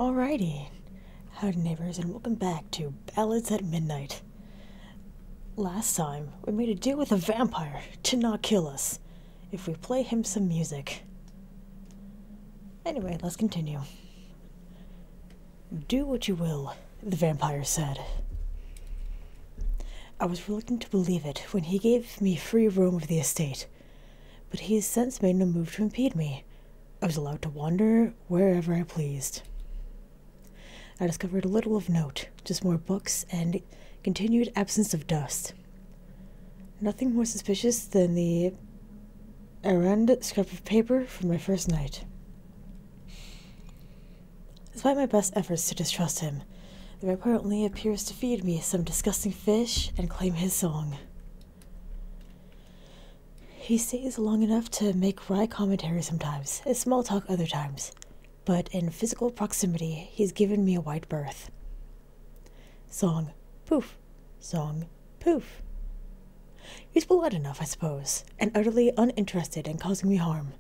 Alrighty, howdy neighbors, and welcome back to Ballads at Midnight. Last time, we made a deal with a vampire to not kill us if we play him some music. Anyway, let's continue. Do what you will, the vampire said. I was reluctant to believe it when he gave me free roam of the estate, but he has since made no move to impede me. I was allowed to wander wherever I pleased. I discovered little of note, just more books and continued absence of dust. Nothing more suspicious than the errand scrap of paper from my first night. Despite my best efforts to distrust him, the vampire only appears to feed me some disgusting fish and claim his song. He stays long enough to make wry commentary sometimes, and small talk other times, but in physical proximity, he's given me a wide berth. Song, poof. Song, poof. He's polite enough, I suppose, and utterly uninterested in causing me harm.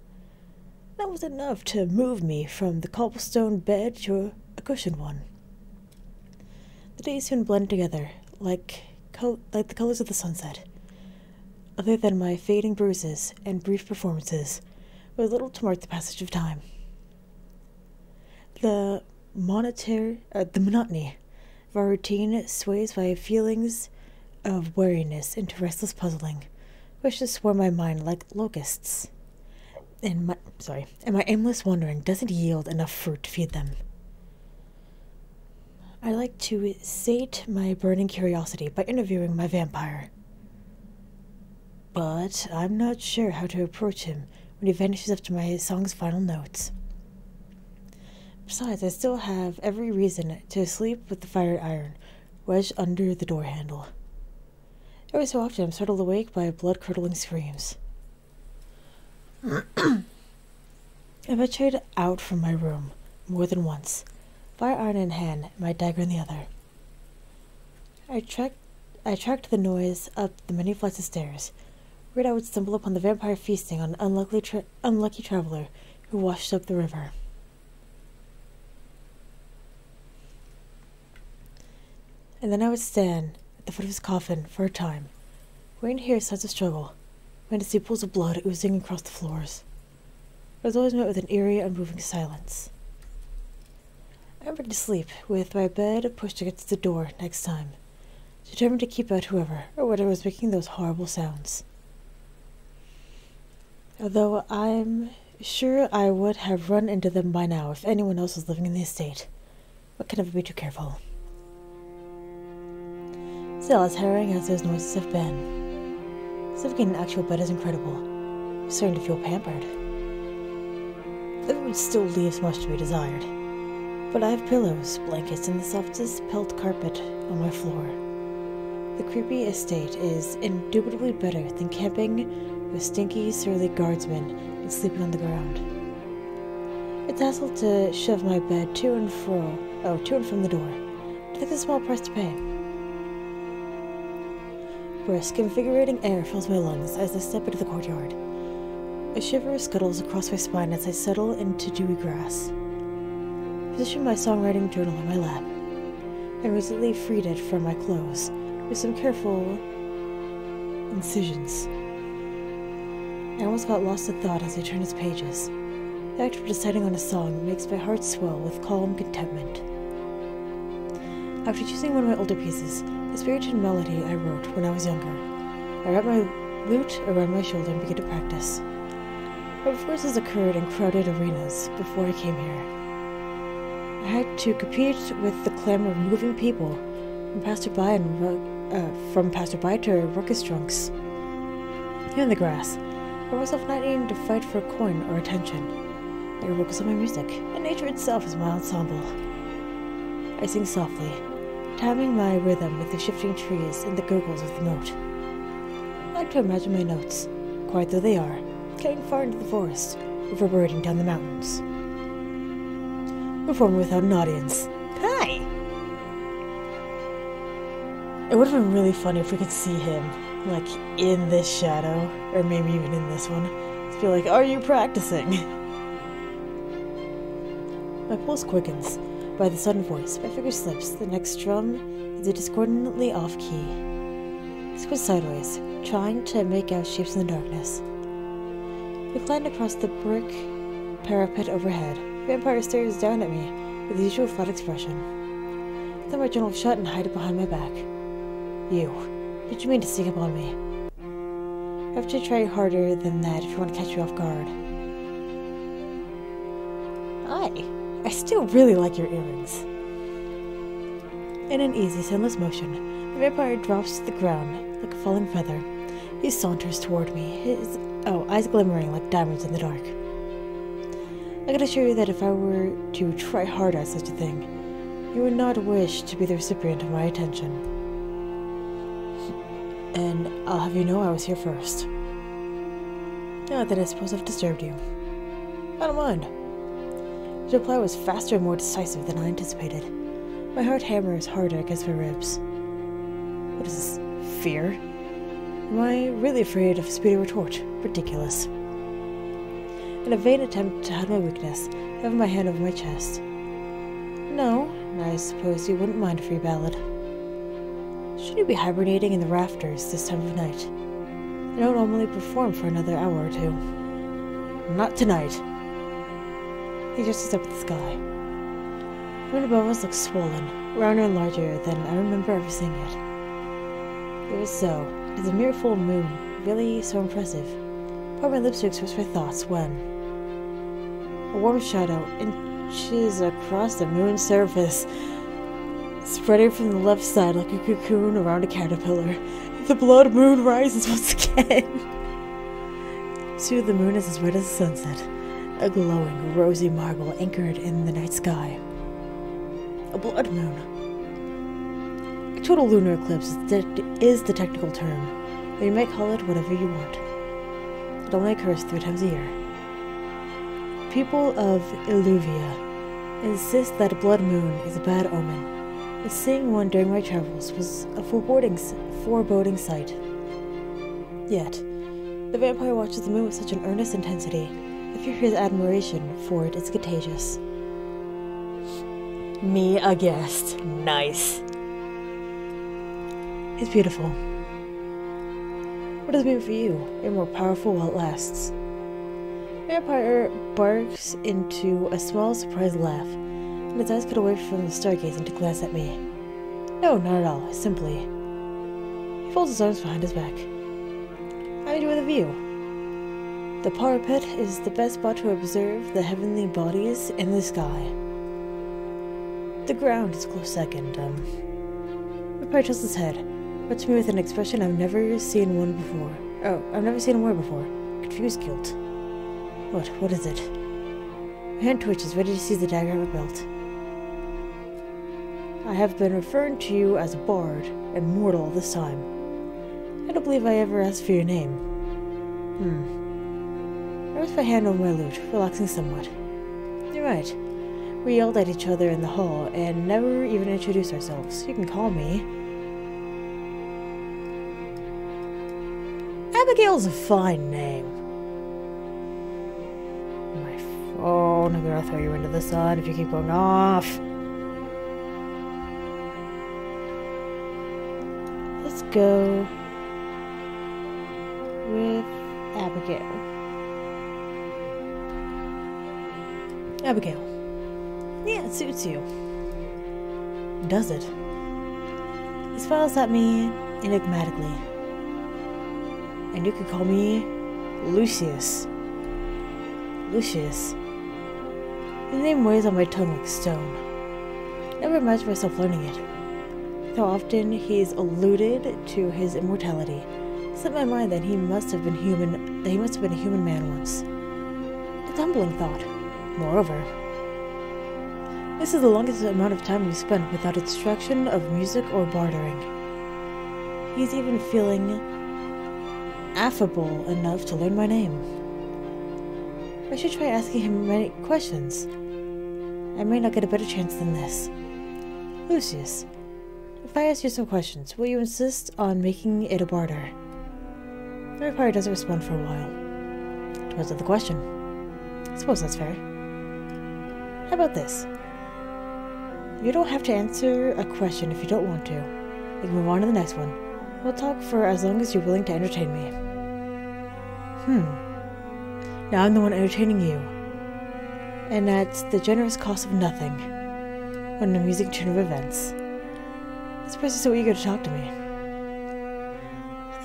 That was enough to move me from the cobblestone bed to a cushioned one. The days soon blend together, like the colors of the sunset. Other than my fading bruises and brief performances, with little to mark the passage of time. The monotony of our routine sways my feelings of weariness into restless puzzling, which just swarm my mind like locusts. And my aimless wandering doesn't yield enough fruit to feed them. I like to sate my burning curiosity by interviewing my vampire. But I'm not sure how to approach him when he vanishes after my song's final notes. Besides, I still have every reason to sleep with the fired iron wedged under the door handle. Every so often I'm startled awake by blood-curdling screams. I've ventured out from my room more than once, fire iron in hand, my dagger in the other. I tracked the noise up the many flights of stairs, where I would stumble upon the vampire feasting on an unlucky traveler who washed up the river. And then I would stand at the foot of his coffin for a time, waiting to hear signs of struggle, waiting to see pools of blood oozing across the floors. I was always met with an eerie, unmoving silence. I went to sleep, with my bed pushed against the door next time, determined to keep out whoever or whatever was making those horrible sounds. Although I'm sure I would have run into them by now if anyone else was living in the estate. But can never be too careful. Still, as harrowing as those noises have been, sleeping in an actual bed is incredible. I'm starting to feel pampered. The food still leaves much to be desired, but I have pillows, blankets, and the softest pelt carpet on my floor. The creepy estate is indubitably better than camping with stinky, surly guardsmen and sleeping on the ground. It's a hassle to shove my bed to and from the door. I think it's a small price to pay. Brisk, invigorating air fills my lungs as I step into the courtyard. A shiver scuttles across my spine as I settle into dewy grass. I position my songwriting journal on my lap, and recently freed it from my clothes with some careful incisions. I almost got lost in thought as I turned its pages. The act of deciding on a song makes my heart swell with calm contentment. After choosing one of my older pieces, the spirited melody I wrote when I was younger, I wrapped my lute around my shoulder and began to practice. My performances occurred in crowded arenas before I came here. I had to compete with the clamor of moving people, from passerby to ruckus drunks. Here in the grass, I found myself not needing to fight for a coin or attention. I could focus on my music, and nature itself is my ensemble. I sing softly, timing my rhythm with the shifting trees and the gurgles of the moat. I like to imagine my notes, quiet though they are, carrying far into the forest, reverberating down the mountains. Performing without an audience. Hi! It would have been really funny if we could see him, like, in this shadow, or maybe even in this one, to be like, are you practicing? My pulse quickens, by the sudden voice. My finger slips. The next drum is a discordantly off key. I squint sideways, trying to make out shapes in the darkness. We climb across the brick parapet overhead. The vampire stares down at me with the usual flat expression. I throw my journal shut and hide it behind my back. You. Did you mean to sneak up on me? I have to try harder than that if you want to catch me off guard. I still really like your earrings. In an easy, sinless motion, the vampire drops to the ground like a falling feather. He saunters toward me, his eyes glimmering like diamonds in the dark. I can assure you that if I were to try hard at such a thing, you would not wish to be the recipient of my attention. And I'll have you know I was here first. Now then I suppose I've disturbed you. I don't mind. His reply was faster and more decisive than I anticipated. My heart hammers harder against my ribs. What is this? Fear? Am I really afraid of a speedy retort? Ridiculous. In a vain attempt to hide my weakness, I have my hand over my chest. No, I suppose you wouldn't mind a free ballad. Should you be hibernating in the rafters this time of night? I don't normally perform for another hour or two. Not tonight. He gestures up at the sky. The moon above us looks swollen, rounder and larger than I remember ever seeing it. It was so. It's a mere full moon, really so impressive. Part my lips to express my thoughts when a warm shadow inches across the moon's surface, spreading from the left side like a cocoon around a caterpillar. The blood moon rises once again. Soon the moon is as red as the sunset, a glowing, rosy marble anchored in the night sky. A blood moon. A total lunar eclipse is the technical term, but you might call it whatever you want. It only occurs 3 times a year. People of Illuvia insist that a blood moon is a bad omen, but seeing one during my travels was a foreboding sight. Yet, the vampire watches the moon with such an earnest intensity that his admiration for it is contagious. Me a guest. Nice. It's beautiful. What does it mean for you? You're more powerful while it lasts. Vampire barks into a small, surprised laugh, and his eyes cut away from the stargazing to glance at me. No, not at all. Simply. He folds his arms behind his back. I enjoy the view. The parapet is the best spot to observe the heavenly bodies in the sky. The ground is a close second. Vampire tilts his head, but to me with an expression I've never seen one before. I've never seen him wear before. Confused guilt. What is it? My hand twitches, ready to seize the dagger at my belt. I have been referring to you as a bard and mortal all this time. I don't believe I ever asked for your name. I rest my hand over my lute, relaxing somewhat. You're right. We yelled at each other in the hall and never even introduced ourselves. You can call me Abigail's a fine name. My phone, I'm gonna throw you into the sun if you keep going off. Let's go with Abigail. Abigail. Yeah, it suits you. Does it? He smiles at me enigmatically. And you could call me Lucius. Lucius. His name weighs on my tongue like stone. Never imagined myself learning it. How often he's alluded to his immortality. It slipped my mind that he must have been human. That he must have been a human man once. It's a humbling thought. Moreover, this is the longest amount of time we've spent without a distraction of music or bartering. He's even feeling affable enough to learn my name. I should try asking him many questions. I may not get a better chance than this. Lucius, if I ask you some questions, will you insist on making it a barter? The vampire doesn't respond for a while. Depends on the question. I suppose that's fair. How about this? You don't have to answer a question if you don't want to. We can move on to the next one. We'll talk for as long as you're willing to entertain me. Now I'm the one entertaining you. And at the generous cost of nothing. What an amusing turn of events. This person's so eager to talk to me.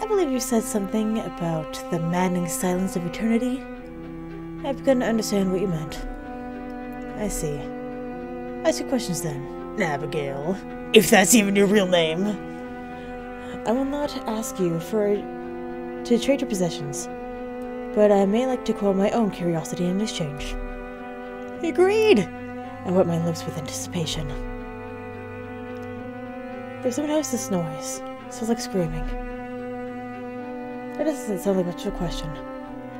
I believe you said something about the maddening silence of eternity. I've begun to understand what you meant. I see. Ask your questions then, Abigail. If that's even your real name. I will not ask you to trade your possessions, but I may like to quell my own curiosity in exchange. Agreed! I wet my lips with anticipation. There's someone else this noise. Sounds like screaming. That doesn't sound like much of a question.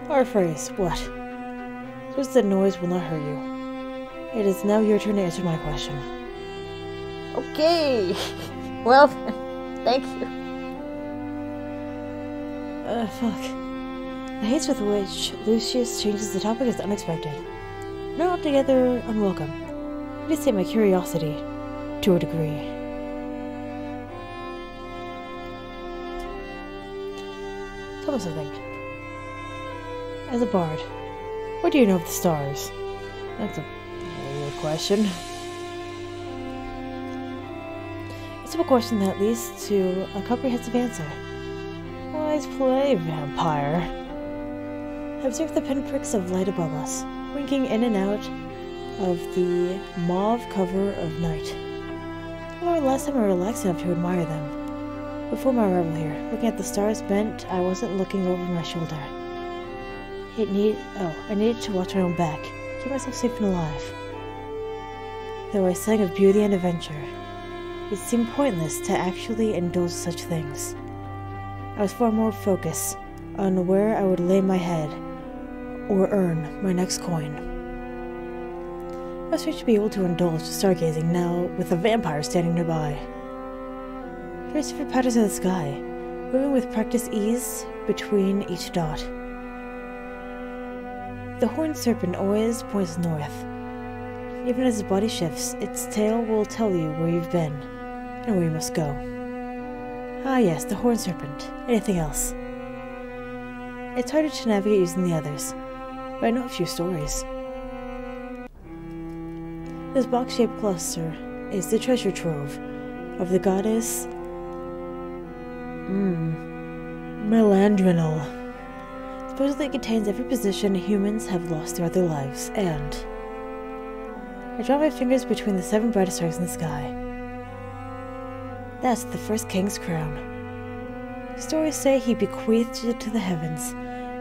Or a phrase, what? Just the noise will not hurt you. It is now your turn to answer my question. Okay! Well, thank you. Fuck. The haste with which Lucius changes the topic is unexpected. Not altogether unwelcome. It did sate my curiosity, to a degree. Tell me something. As a bard, what do you know of the stars? That's a weird question. It's a question that leads to a comprehensive answer. Wise play, vampire. I observed the pinpricks of light above us, winking in and out of the mauve cover of night. Or last time I relaxed enough to admire them. Before my arrival here, looking at the stars meant I wasn't looking over my shoulder. I needed to watch my own back, keep myself safe and alive. Though I sang of beauty and adventure, it seemed pointless to actually indulge such things. I was far more focused on where I would lay my head or earn my next coin. I was strange to be able to indulge stargazing now with a vampire standing nearby. Curious for patterns in the sky, moving with practiced ease between each dot. The horned serpent always points north. Even as its body shifts, its tail will tell you where you've been and where you must go. Ah yes, the horned serpent. Anything else? It's harder to navigate using the others, but I know a few stories. This box-shaped cluster is the treasure trove of the goddess Melandrinal. Supposedly it contains every possession humans have lost throughout their lives, and I draw my fingers between the 7 brightest stars in the sky. That's the first king's crown. Stories say he bequeathed it to the heavens,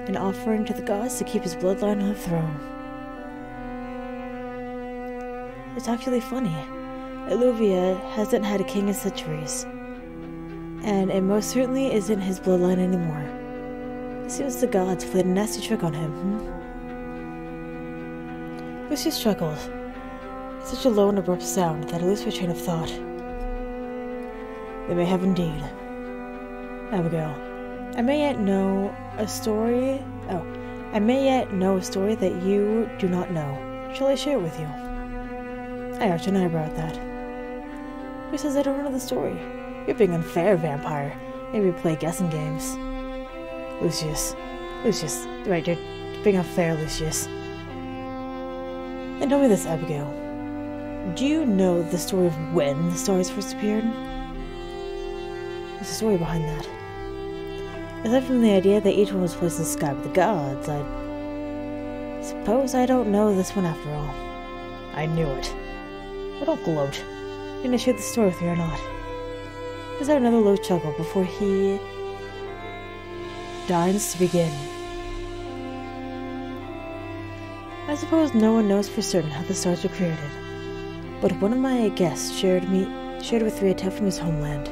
an offering to the gods to keep his bloodline on the throne. It's actually funny. Illuvia hasn't had a king in centuries, and it most certainly isn't his bloodline anymore. It seems the gods played a nasty trick on him, Lucius chuckled. It's such a low and abrupt sound that I lose my train of thought. They may have indeed. Abigail, I may yet know a story that you do not know. Shall I share it with you? I arch an eyebrow at that. Who says I don't know the story? You're being unfair, vampire. Maybe play guessing games. Lucius. Right, you're being unfair, Lucius. And tell me this, Abigail. Do you know the story of when the stars first appeared? There's a story behind that. Aside from the idea that each one was placed in the sky by the gods, I suppose I don't know this one after all. I knew it. But don't gloat. You're gonna share the story with me or not? Just have another low chuckle before he deigns to begin. I suppose no one knows for certain how the stars were created, but one of my guests shared with me a tale from his homeland.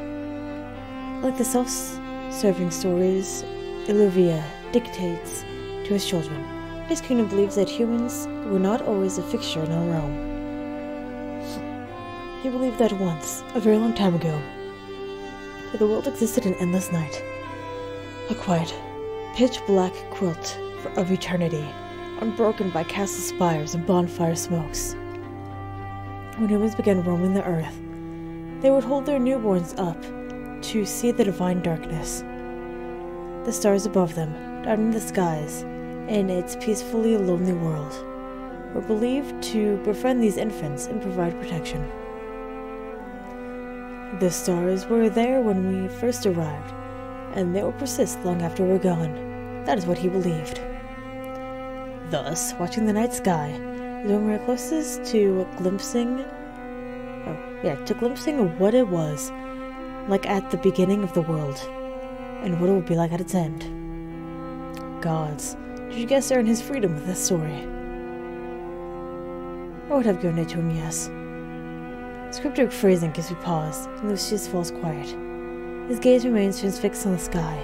Like the self-serving stories Illuvia dictates to his children, his kingdom believes that humans were not always a fixture in our realm. He believed that once, a very long time ago, that the world existed in endless night, a quiet, pitch-black quilt of eternity, unbroken by castle spires and bonfire smokes. when humans began roaming the earth, they would hold their newborns up to see the divine darkness. The stars above them, down in the skies, in its peacefully lonely world, were believed to befriend these infants and provide protection. The stars were there when we first arrived, and they will persist long after we're gone. That is what he believed. Thus, watching the night sky is when we're closest to glimpsing what it was like at the beginning of the world, and what it will be like at its end. Gods, did you guess earn his freedom with this story? I would have given it to him, yes. Scriptic phrasing gives me pause, and Lucius falls quiet. His gaze remains transfixed on the sky.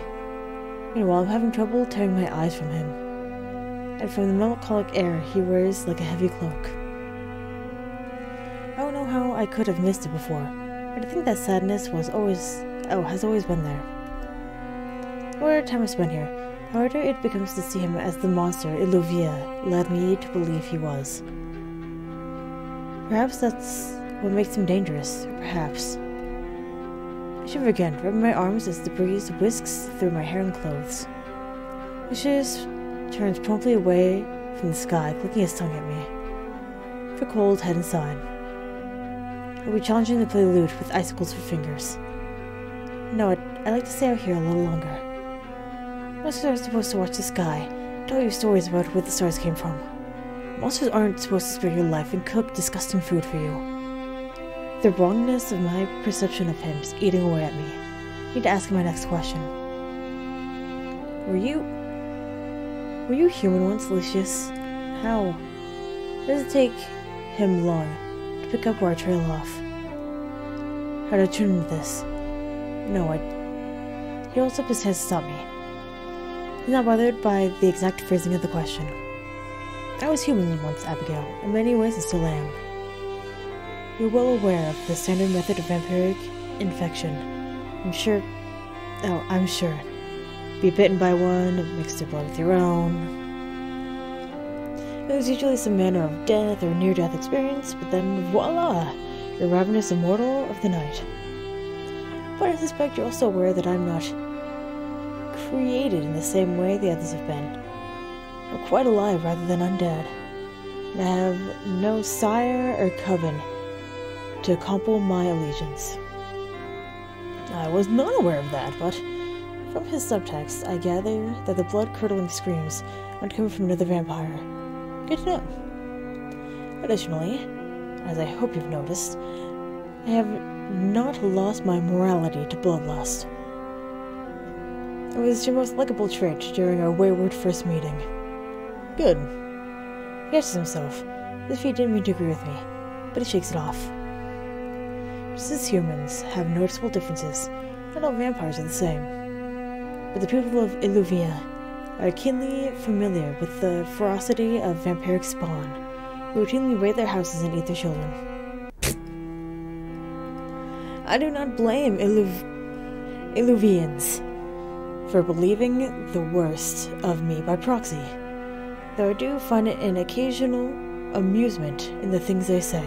Meanwhile, I'm having trouble tearing my eyes from him, and from the melancholic air he wears like a heavy cloak. I don't know how I could have missed it before, but I think that sadness has always been there. The more time I spend here, the harder it becomes to see him as the monster Illuvia led me to believe he was. Perhaps that's what makes him dangerous, or perhaps. I shiver again, rubbing my arms as the breeze whisks through my hair and clothes. Lucius turns promptly away from the sky, clicking his tongue at me. For cold, head inside. It would be challenging to play the lute with icicles for fingers. No, I'd like to stay out here a little longer. Monsters are supposed to watch the sky, tell you stories about where the stars came from. Monsters aren't supposed to spare your life and cook disgusting food for you. The wrongness of my perception of him is eating away at me. I need to ask him my next question. Were you human once, Lucius? How? Does it take him long to pick up where I trail off? How did I turn into this? No, He holds up his hands to stop me. He's not bothered by the exact phrasing of the question. I was human once, Abigail. In many ways, I still am. You're well aware of the standard method of vampiric infection. I'm sure. Be bitten by one, mix their blood with your own. There's usually some manner of death or near-death experience, but then voila! You're ravenous immortal of the night. But I suspect you're also aware that I'm not created in the same way the others have been. I'm quite alive rather than undead, and I have no sire or coven to compel my allegiance. I was not aware of that, but from his subtext, I gather that the blood-curdling screams aren't coming from another vampire. Good to know. Additionally, as I hope you've noticed, I have not lost my morality to bloodlust. It was your most likable trait during our wayward first meeting. Good. He catches himself, as if he didn't mean to agree with me, but he shakes it off. Just as humans have noticeable differences, not all vampires are the same. But the people of Illuvia are keenly familiar with the ferocity of vampiric spawn, who routinely raid their houses and eat their children. I do not blame Illuvians for believing the worst of me by proxy, though I do find it an occasional amusement in the things they say.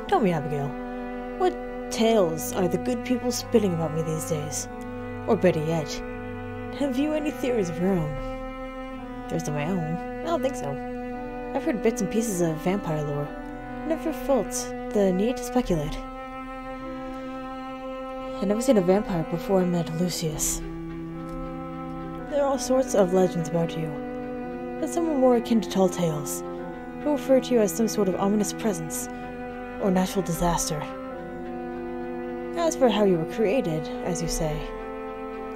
Tell me, Abigail, what tales are the good people spitting about me these days? Or better yet, have you any theories of your own? There's of my own? I don't think so. I've heard bits and pieces of vampire lore. Never felt the need to speculate. I'd never seen a vampire before I met Lucius. There are all sorts of legends about you, but some are more akin to tall tales. People refer to you as some sort of ominous presence, or natural disaster. As for how you were created, as you say,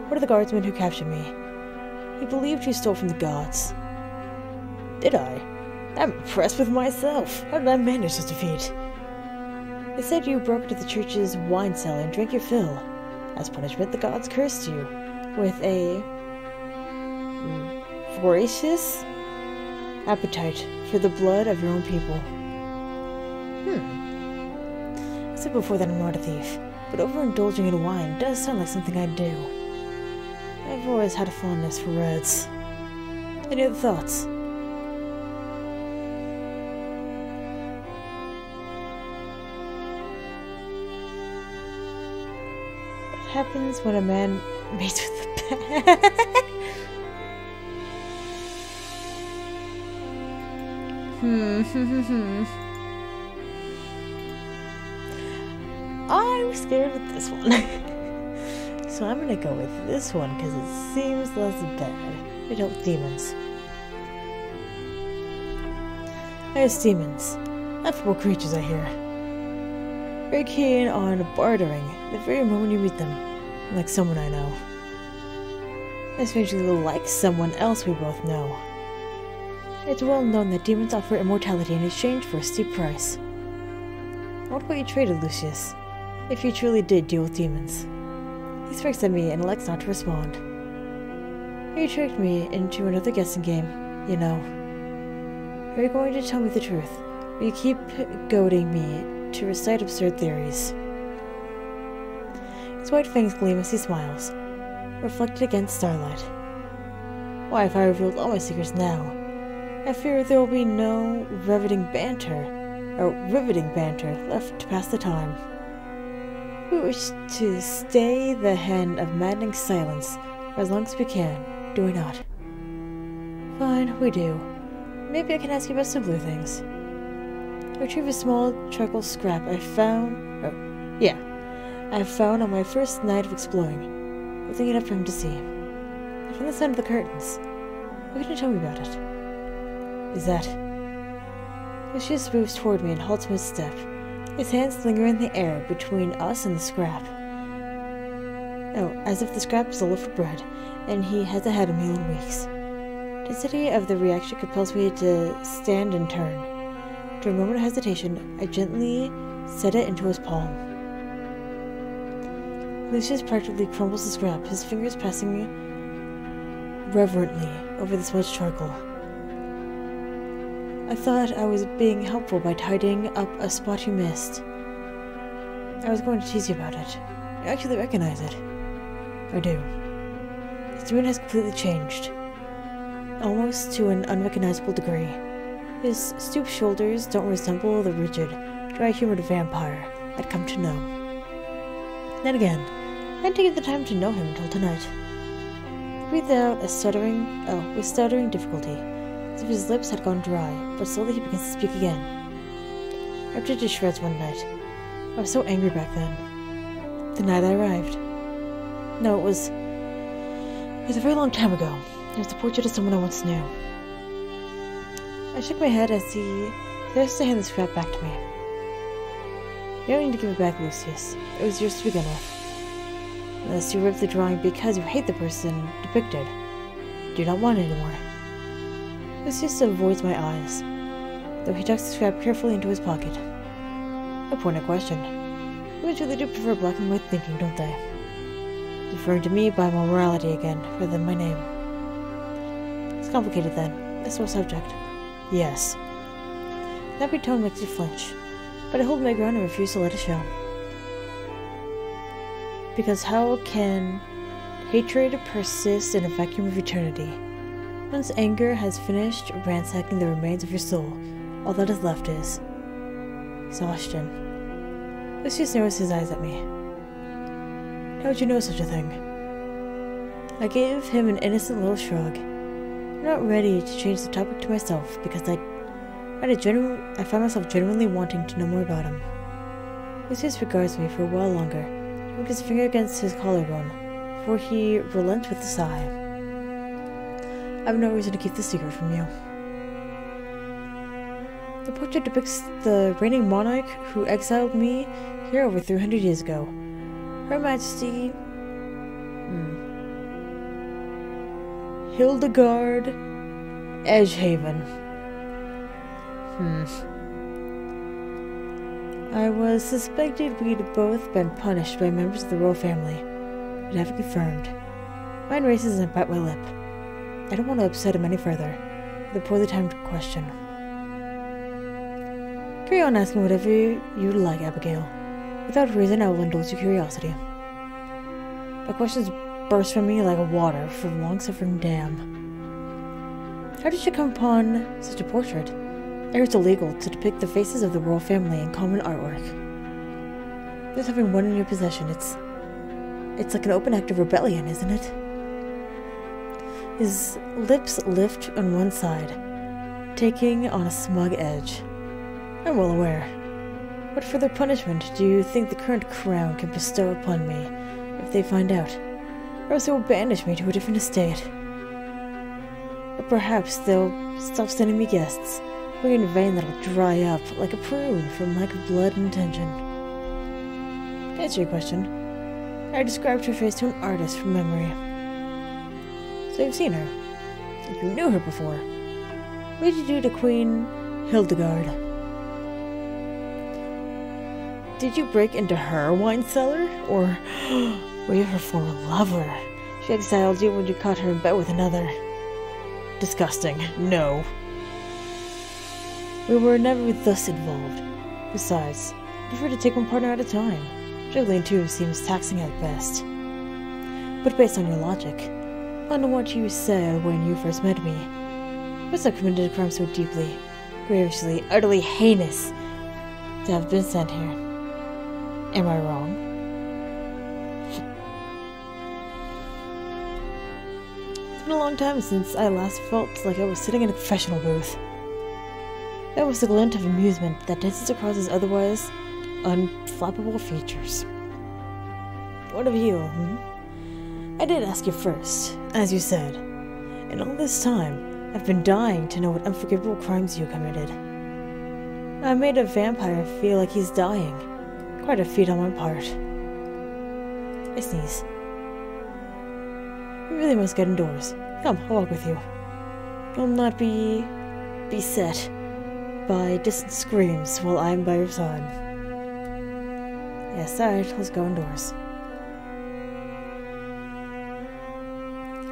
one of the guardsmen who captured me, he believed you stole from the gods. Did I? I'm impressed with myself. How did I manage such a feat? They said you broke into the church's wine cellar and drank your fill. As punishment, the gods cursed you with a voracious appetite for the blood of your own people. I said before that I'm not a thief, but overindulging in wine does sound like something I'd do. I've always had a fondness for reds. Any other thoughts? happens when a man mates with a bat? I'm scared with this one. So I'm gonna go with this one because it seems less bad. We dealt with demons. There's demons. Laughable creatures, I hear. Very keen on bartering the very moment you meet them, like someone I know. Especially like someone else we both know. It's well known that demons offer immortality in exchange for a steep price. What would you traded, Lucius, if you truly did deal with demons? He strikes at me and elects not to respond. You tricked me into another guessing game, you know. Are you going to tell me the truth? Or you keep goading me to recite absurd theories? His white fangs gleam as he smiles, reflected against starlight. Why, if I revealed all my secrets now, I fear there will be no riveting banter left to pass the time. We wish to stay the hand of maddening silence for as long as we can, do we not? Fine, we do. Maybe I can ask you about simpler things. Retrieve a small charcoal scrap I found on my first night of exploring, holding it up for him to see. From the side of the curtains. What can you tell me about it? Is that... Lucius moves toward me and halts mid-step. His hands linger in the air between us and the scrap. Oh, as if the scrap is a loaf of bread, and he hasn't had a meal in weeks. The intensity of the reaction compels me to stand and turn. After a moment of hesitation, I gently set it into his palm. Lucius practically crumbles the scrap, his fingers passing reverently over the smudged charcoal. I thought I was being helpful by tidying up a spot you missed. I was going to tease you about it. You actually recognize it. I do. His demeanor has completely changed, almost to an unrecognizable degree. His stooped shoulders don't resemble the rigid, dry-humored vampire I'd come to know. Then again, I hadn't taken the time to know him until tonight. He breathed out with stuttering difficulty, as if his lips had gone dry, but slowly he begins to speak again. I ripped it to shreds one night. I was so angry back then. The night I arrived. No, it was a very long time ago. It was the portrait of someone I once knew. I shook my head as he starts to hand the scrap back to me. You don't need to give it back, Lucius. It was yours to begin with. Unless you ripped the drawing because you hate the person depicted. You do not want it anymore. Lucius avoids my eyes, though he tucks the scrap carefully into his pocket. A pointed question. Humans really do prefer black and white thinking, don't they? Referring to me by my morality again, rather than my name. It's complicated then. A sore subject. Yes. That tone makes you flinch, but I hold my ground and refuse to let it show. Because how can hatred persist in a vacuum of eternity? Once anger has finished ransacking the remains of your soul, all that is left is exhaustion. Lucius narrows his eyes at me. How would you know such a thing? I gave him an innocent little shrug. I'm not ready to change the topic to myself because I found myself genuinely wanting to know more about him. Lucius regards me for a while longer, rubbing his finger against his collarbone, before he relents with a sigh. I have no reason to keep this secret from you. The portrait depicts the reigning monarch who exiled me here over 300 years ago. Her Majesty... Hildegard Edgehaven. I was suspected we'd both been punished by members of the royal family, but haven't confirmed. Mine races and bite my lip. I don't want to upset him any further, with a poorly timed question. Carry on asking whatever you like, Abigail. Without reason, I will indulge your curiosity. My questions burst from me like water from a long-suffering dam. How did you come upon such a portrait? I heard it's illegal to depict the faces of the royal family in common artwork. There's having one in your possession, it's It's like an open act of rebellion, isn't it? His lips lift on one side, taking on a smug edge. I'm well aware. What further punishment do you think the current crown can bestow upon me if they find out? Or else they will banish me to a different estate. Or perhaps they'll stop sending me guests, waiting in vain that'll dry up like a prune from lack of blood and attention. To answer your question, I described her face to an artist from memory. So you've seen her. You knew her before. What did you do to Queen Hildegard? Did you break into her wine cellar? Or were you her former lover? She exiled you when you caught her in bed with another. Disgusting. No. We were never thus involved. Besides, I prefer to take one partner at a time. Juggling two seems taxing at best. But based on your logic, on what you said when you first met me, must have committed a crime so deeply, grievously, utterly heinous to have been sent here. Am I wrong? It's been a long time since I last felt like I was sitting in a confessional booth. That was the glint of amusement that dances across his otherwise unflappable features. What of you, I did ask you first, as you said. And all this time, I've been dying to know what unforgivable crimes you committed. I made a vampire feel like he's dying. Quite a feat on my part. I sneeze. We really must get indoors. Come, I'll walk with you. You'll not be beset by distant screams while I'm by your side. Yes, alright, let's go indoors.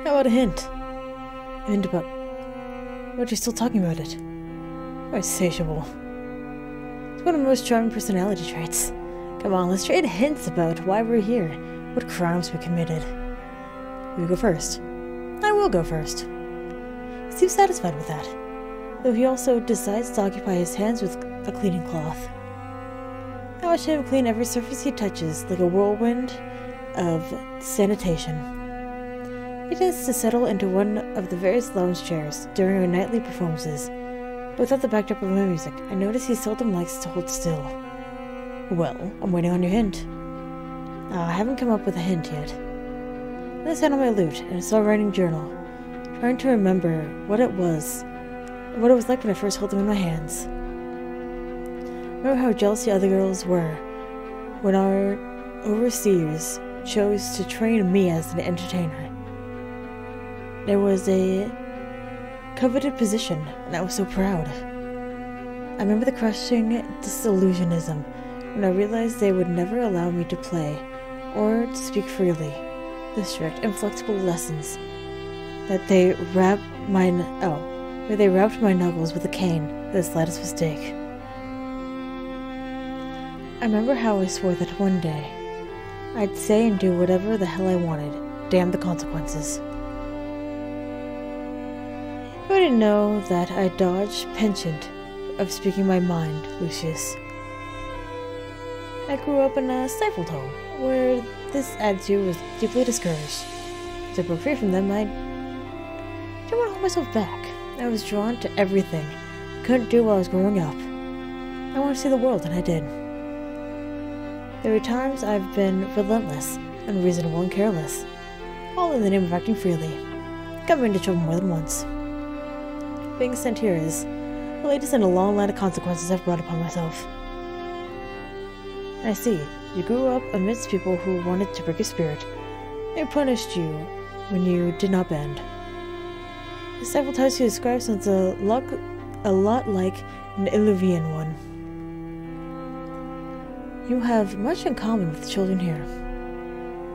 How about a hint? A hint about... What, you're still talking about it? You're insatiable. It's one of my most charming personality traits. Come on, let's trade hints about why we're here, what crimes we committed. You go first. I will go first. He seems satisfied with that, though he also decides to occupy his hands with a cleaning cloth. I watch him clean every surface he touches like a whirlwind of sanitation. He tends to settle into one of the various lounge chairs during our nightly performances, but without the backdrop of my music, I notice he seldom likes to hold still. Well, I'm waiting on your hint. I haven't come up with a hint yet. I sat on my lute and saw a writing journal, trying to remember what it was like when I first held them in my hands. Remember how jealous the other girls were when our overseers chose to train me as an entertainer. There was a coveted position, and I was so proud. I remember the crushing disillusionism when I realized they would never allow me to play or to speak freely. The strict, inflexible lessons that they wrapped my knuckles with a cane for the slightest mistake. I remember how I swore that one day I'd say and do whatever the hell I wanted, damn the consequences. You wouldn't know that I dodged penchant of speaking my mind, Lucius. I grew up in a stifled home, where this attitude was deeply discouraged. To break free from them, I didn't want to hold myself back. I was drawn to everything I couldn't do while I was growing up. I wanted to see the world, and I did. There were times I've been relentless, unreasonable, and careless, all in the name of acting freely. Got me into trouble more than once. Being sent here is the latest in a long line of consequences I've brought upon myself. I see. You grew up amidst people who wanted to break your spirit. They punished you when you did not bend. Several times you described sounds a lot like an Illuvian one. You have much in common with the children here.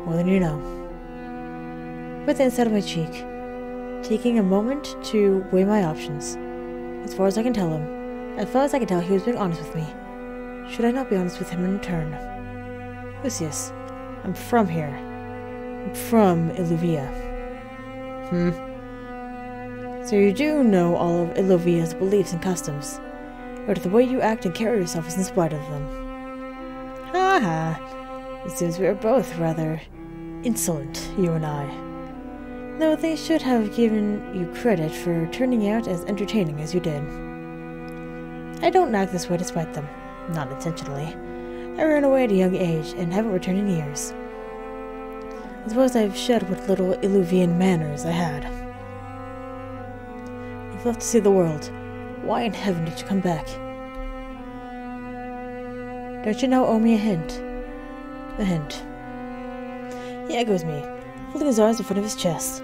More than you know. Put the inside of my cheek, taking a moment to weigh my options. As far as I can tell, he was being honest with me. Should I not be honest with him in return? Lucius, I'm from here. I'm from Illuvia. So you do know all of Illuvia's beliefs and customs, but the way you act and carry yourself is in spite of them. Ha ha! It seems we are both rather insolent, you and I. Though they should have given you credit for turning out as entertaining as you did. I don't act this way despite them, not intentionally. I ran away at a young age and haven't returned in years. I suppose I've shed what little Illuvian manners I had. You've left to see the world. Why in heaven did you come back? Don't you now owe me a hint? A hint. He echoes me, folding his arms in front of his chest.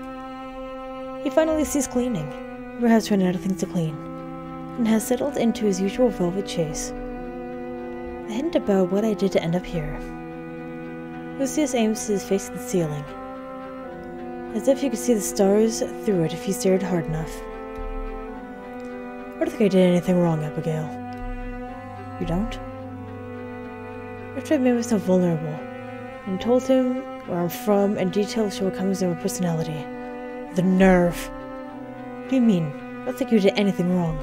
He finally ceased cleaning, perhaps running out of things to clean, and has settled into his usual velvet chase. A hint about what I did to end up here. Lucius aims his face at the ceiling, as if you could see the stars through it if you stared hard enough. I don't think I did anything wrong, Abigail. You don't? After I made myself vulnerable, and told him where I'm from and detailed shortcomings of my personality. The nerve! What do you mean? I don't think you did anything wrong.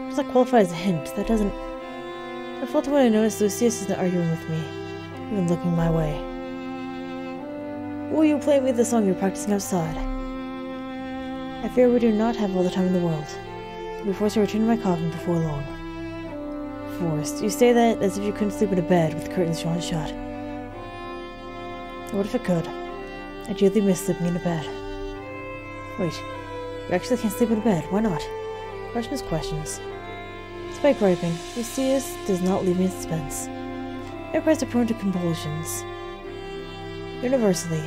Does that qualify as a hint? That doesn't... I felt it when I noticed Lucius isn't arguing with me, even looking my way. Will you play me the song you're practicing outside? I fear we do not have all the time in the world. I'll be forced to return to my coffin before long. Forced? You say that as if you couldn't sleep in a bed with the curtains drawn shut. What if I could? I dearly miss sleeping in a bed. Wait, you actually can't sleep in a bed. Why not? Questions, questions. Despite griping, Lucius does not leave me in suspense. Vampires are prone to compulsions. Universally,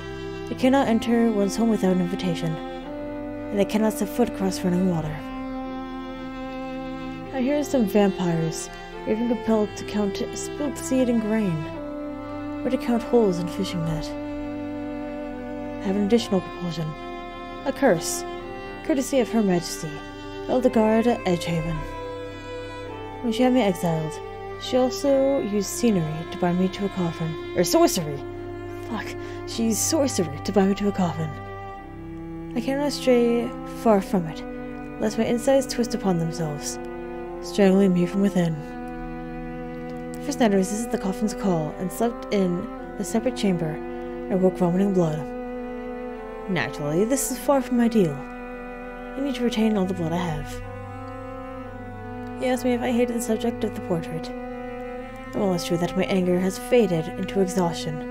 they cannot enter one's home without an invitation, and they cannot set foot across running water. I hear some vampires are even compelled to count spilled seed and grain, or to count holes in fishing net. I have an additional compulsion. A curse, courtesy of Her Majesty, Eldegard Edgehaven. When she had me exiled, she also used scenery to bind me to a coffin. Or sorcery! Fuck, she used sorcery to bind me to a coffin. I cannot stray far from it, lest my insides twist upon themselves, strangling me from within. The first night I resisted the coffin's call and slept in a separate chamber. I woke vomiting blood. Naturally, this is far from ideal. I need to retain all the blood I have. He asked me if I hated the subject of the portrait. Well, it's true that my anger has faded into exhaustion.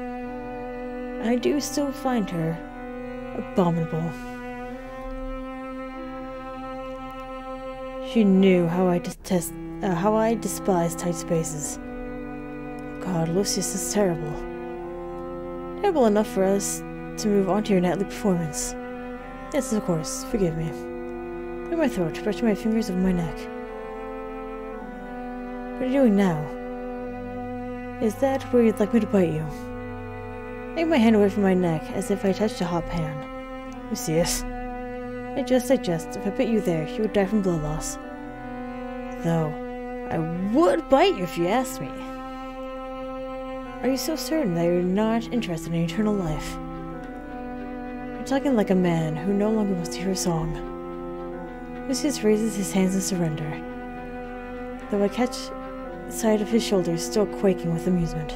I do still find her abominable. She knew how I despise tight spaces. God, Lucius is terrible. Terrible enough for us to move on to your nightly performance. Yes, of course. Forgive me. Clear my throat, brushing my fingers over my neck. What are you doing now? Is that where you'd like me to bite you? I take my hand away from my neck, as if I touched a hot pan. Lucius. I jest. If I bit you there, you would die from blood loss. Though, I would bite you if you asked me. Are you so certain that you're not interested in eternal life? You're talking like a man who no longer wants to hear a song. Lucius raises his hands in surrender, though I catch sight of his shoulders still quaking with amusement.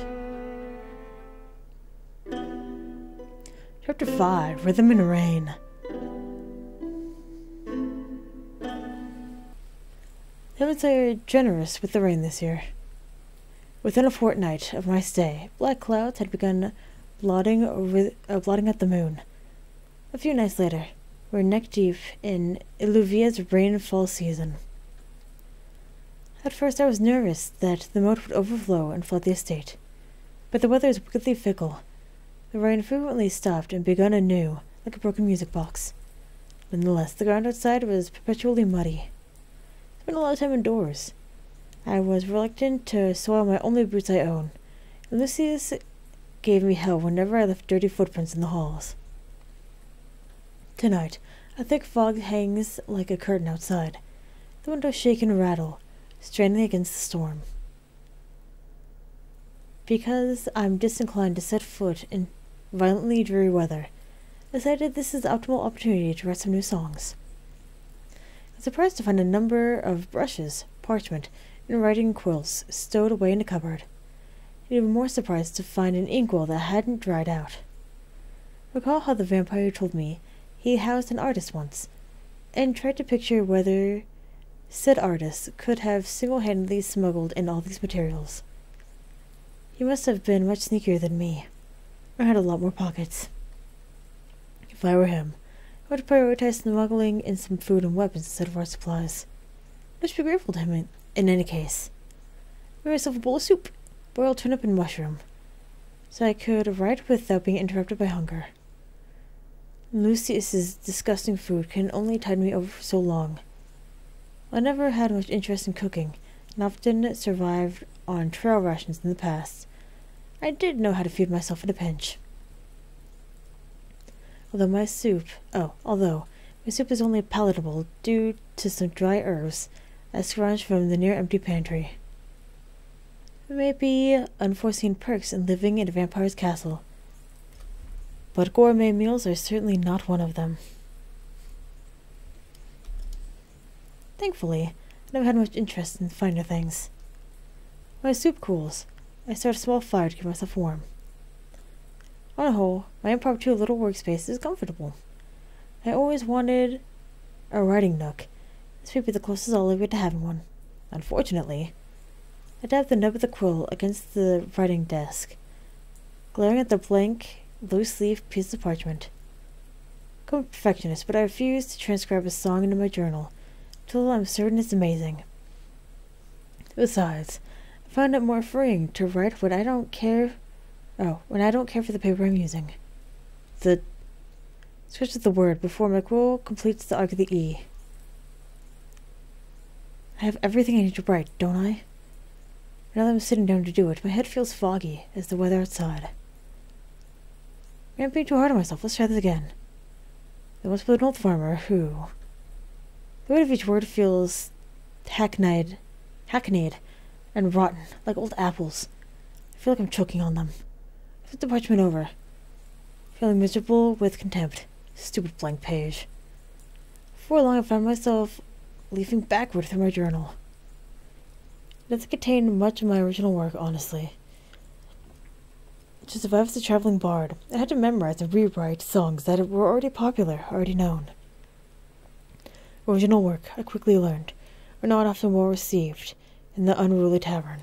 Chapter 5, Rhythm and Rain. The heavens are generous with the rain this year. Within a fortnight of my stay, black clouds had begun blotting out the moon. A few nights later, we were neck-deep in Illuvia's rainfall season. At first I was nervous that the moat would overflow and flood the estate, but the weather is wickedly fickle. The rain frequently stopped and begun anew, like a broken music box. Nonetheless, the ground outside was perpetually muddy. I spent a lot of time indoors. I was reluctant to soil my only boots I own, and Lucius gave me hell whenever I left dirty footprints in the halls. Tonight, a thick fog hangs like a curtain outside. The windows shake and rattle, straining against the storm. Because I'm disinclined to set foot in violently dreary weather, I decided this is the optimal opportunity to write some new songs. I was surprised to find a number of brushes, parchment, and writing quills stowed away in a cupboard, and even more surprised to find an inkwell that hadn't dried out. Recall how the vampire told me he housed an artist once, and tried to picture whether said artist could have single-handedly smuggled in all these materials. He must have been much sneakier than me, or had a lot more pockets. If I were him, I would prioritize smuggling in some food and weapons instead of art supplies. I should be grateful to him in any case. I made myself a bowl of soup, boiled turnip and mushroom, so I could write without being interrupted by hunger. Lucius's disgusting food can only tide me over for so long. I never had much interest in cooking, and often survived on trail rations in the past. I did know how to feed myself in a pinch. Although my soup is only palatable due to some dry herbs I scrounged from the near empty pantry. There may be unforeseen perks in living in a vampire's castle, but gourmet meals are certainly not one of them. Thankfully, I never had much interest in finer things. When my soup cools, I start a small fire to keep myself warm. On the whole, my impromptu little workspace is comfortable. I always wanted a writing nook. This may be the closest I'll ever get to having one. Unfortunately, I dabbed the nub of the quill against the writing desk, glaring at the blank, loose-leaf piece of parchment. I'm a perfectionist, but I refuse to transcribe a song into my journal till I'm certain it's amazing. Besides, I find it more freeing to write when I don't care for the paper I'm using. Switch to the word before my quill completes the arc of the E. I have everything I need to write, don't I? Now that I'm sitting down to do it, my head feels foggy as the weather outside. I'm being too hard on myself. Let's try this again. There once was an old farmer who... The weight of each word feels hackneyed and rotten, like old apples. I feel like I'm choking on them. I flip the parchment over, feeling miserable with contempt. Stupid blank page. Before long, I found myself leafing backward through my journal. It doesn't contain much of my original work, honestly. To survive as a traveling bard, I had to memorize and rewrite songs that were already popular, already known. Original work, I quickly learned, were not often well received in the unruly tavern.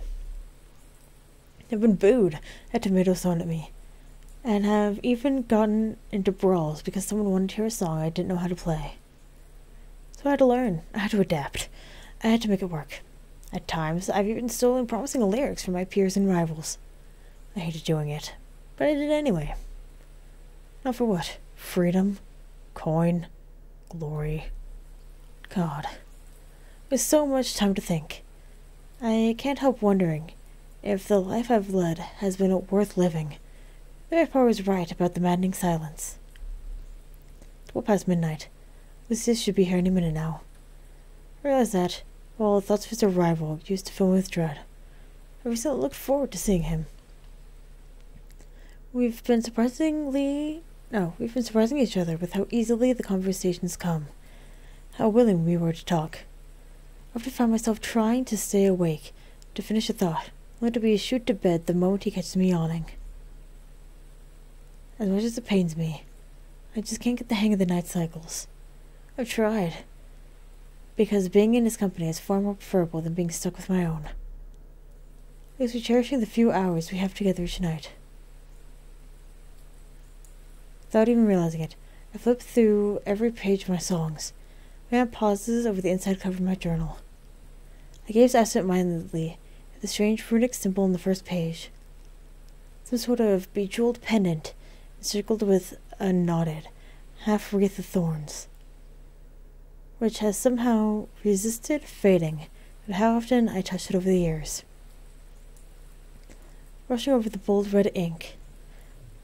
I've been booed at tomatoes thrown at me, and have even gotten into brawls because someone wanted to hear a song I didn't know how to play. So I had to learn, I had to adapt, I had to make it work. At times, I've even stolen promising lyrics from my peers and rivals. I hated doing it, but I did it anyway. Not for what? Freedom? Coin? Glory? God. With so much time to think, I can't help wondering if the life I've led has been worth living. Maybe Papa was right about the maddening silence. It's well past midnight. Lucius should be here any minute now. I realize that, while the thoughts of his arrival used to fill me with dread, I recently looked forward to seeing him. We've been surprising each other with how easily the conversations come, how willing we were to talk. I often found myself trying to stay awake, to finish a thought, only to be shooed to bed the moment he catches me yawning. As much as it pains me, I just can't get the hang of the night cycles. I've tried, because being in his company is far more preferable than being stuck with my own. At least we're cherishing the few hours we have together each night. Without even realizing it, I flip through every page of my songs. My hand pauses over the inside cover of my journal. I gaze absent-mindedly at the strange runic symbol on the first page. Some sort of bejeweled pendant encircled with a knotted, half wreath of thorns, which has somehow resisted fading, but how often I touched it over the years. Rushing over the bold red ink,